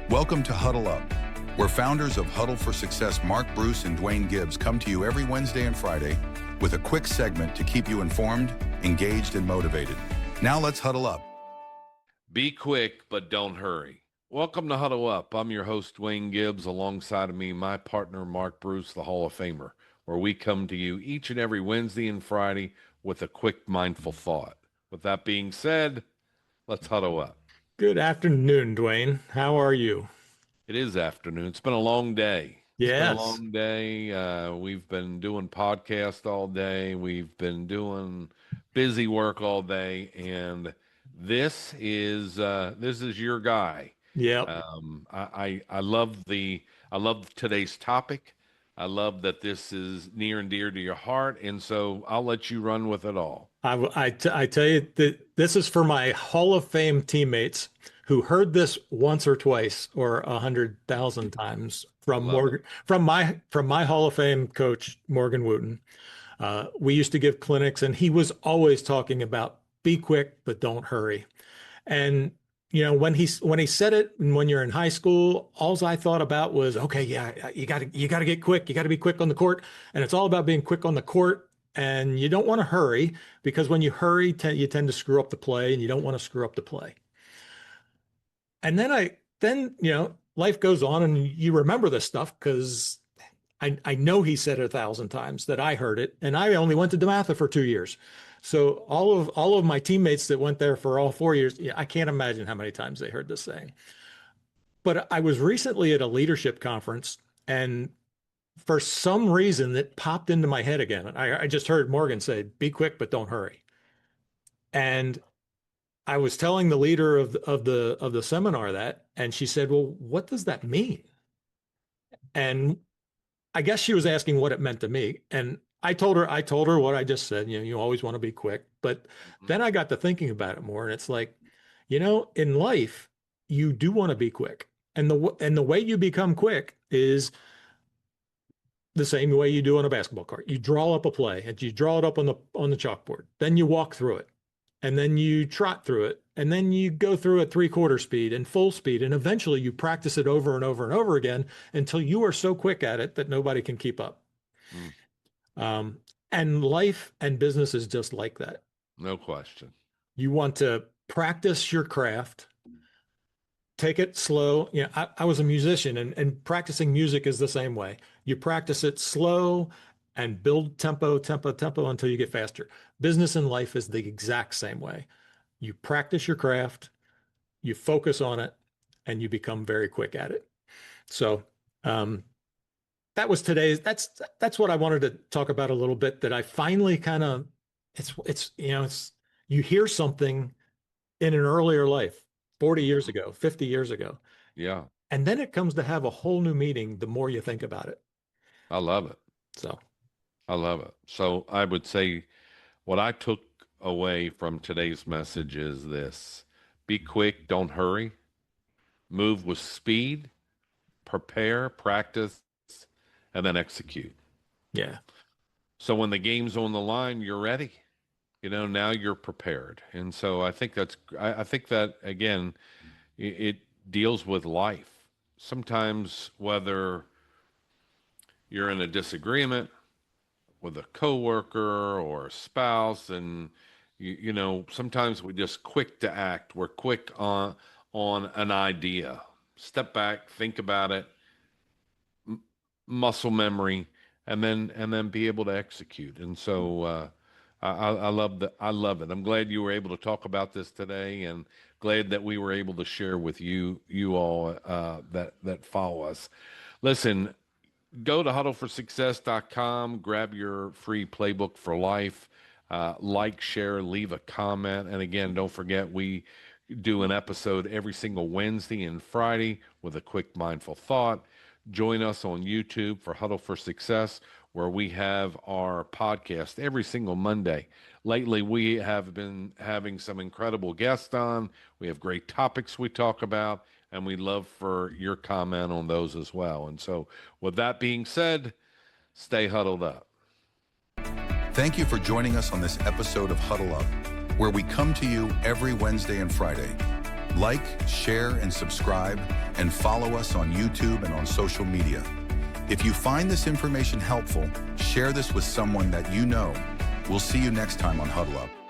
Welcome to Huddle Up, where founders of Huddle for Success, Mark, Bruce, and Duane Gibbs, come to you every Wednesday and Friday with a quick segment to keep you informed, engaged, and motivated. Now let's huddle up. Be quick, but don't hurry. Welcome to Huddle Up. I'm your host, Duane Gibbs. Alongside of me, my partner, Mark Bruce, the Hall of Famer, where we come to you each and every Wednesday and Friday with a quick, mindful thought. With that being said, let's huddle up. Good afternoon, Duane. How are you? It is afternoon. It's been a long day. It's been a Yes. long day. We've been doing podcasts all day. We've been doing busy work all day, and this is your guy. Yep. I love today's topic. I love that this is near and dear to your heart, and so I'll let you run with it all. I tell you that this is for my Hall of Fame teammates who heard this once or twice or 100,000 times from Morgan, from my Hall of Fame coach, Morgan Wootten. We used to give clinics, and he was always talking about be quick, but don't hurry. And you know, when he said it, and when you're in high school, all I thought about was, okay, yeah, you got to get quick. You got to be quick on the court, and it's all about being quick on the court. And you don't want to hurry, because when you hurry, you tend to screw up the play, and you don't want to screw up the play. And then you know, life goes on, and you remember this stuff because I know he said it 1,000 times that I heard it, and I only went to DeMatha for 2 years. So all of my teammates that went there for all 4 years, I can't imagine how many times they heard this saying. But I was recently at a leadership conference, and for some reason it popped into my head again. I just heard Morgan say, "Be quick, but don't hurry." And I was telling the leader of the seminar that, and she said, "Well, what does that mean?" And I guess she was asking what it meant to me, and I told her what I just said. You know, you always want to be quick. But then I got to thinking about it more, and it's like, you know, in life, you do want to be quick, and the way you become quick is the same way you do on a basketball court. You draw up a play, and you draw it up on the chalkboard. Then you walk through it, and then you trot through it, and then you go through at 3/4 speed and full speed, and eventually you practice it over and over and over again until you are so quick at it that nobody can keep up. And life and business is just like that. No question. You want to practice your craft, take it slow. You know, I was a musician, and practicing music is the same way. You practice it slow and build tempo until you get faster. Business and life is the exact same way. You practice your craft, you focus on it, and you become very quick at it. So, that was today's, that's what I wanted to talk about a little bit, that I finally kind of, it's, you know, it's, you hear something in an earlier life, 40 years ago, 50 years ago. Yeah. And then it comes to have a whole new meaning the more you think about it. I love it. So I love it. So I would say what I took away from today's message is this: be quick, don't hurry, move with speed, prepare, practice, and then execute. yeah. So when the game's on the line, you're ready. You know, now you're prepared. And so I think I think that, again, it deals with life. Sometimes, whether you're in a disagreement with a coworker or a spouse, and you know, sometimes we're just quick to act. We're quick on an idea. Step back, think about it, muscle memory, and then be able to execute. And so I love that. I love it. I'm glad you were able to talk about this today, and glad that we were able to share with you all that follow us. Listen, go to huddleforsuccess.com, grab your free playbook for life, like, share, leave a comment. And again, don't forget, we do an episode every single Wednesday and Friday with a quick mindful thought. Join us on YouTube for Huddle for Success, where we have our podcast every single Monday. Lately, we have been having some incredible guests on. We have great topics we talk about, and we'd love for your comment on those as well. And so, with that being said, stay huddled up. Thank you for joining us on this episode of Huddle Up, where we come to you every Wednesday and Friday Like, share, and subscribe, and follow us on YouTube and on social media. If you find this information helpful, share this with someone that you know. We'll see you next time on Huddle Up.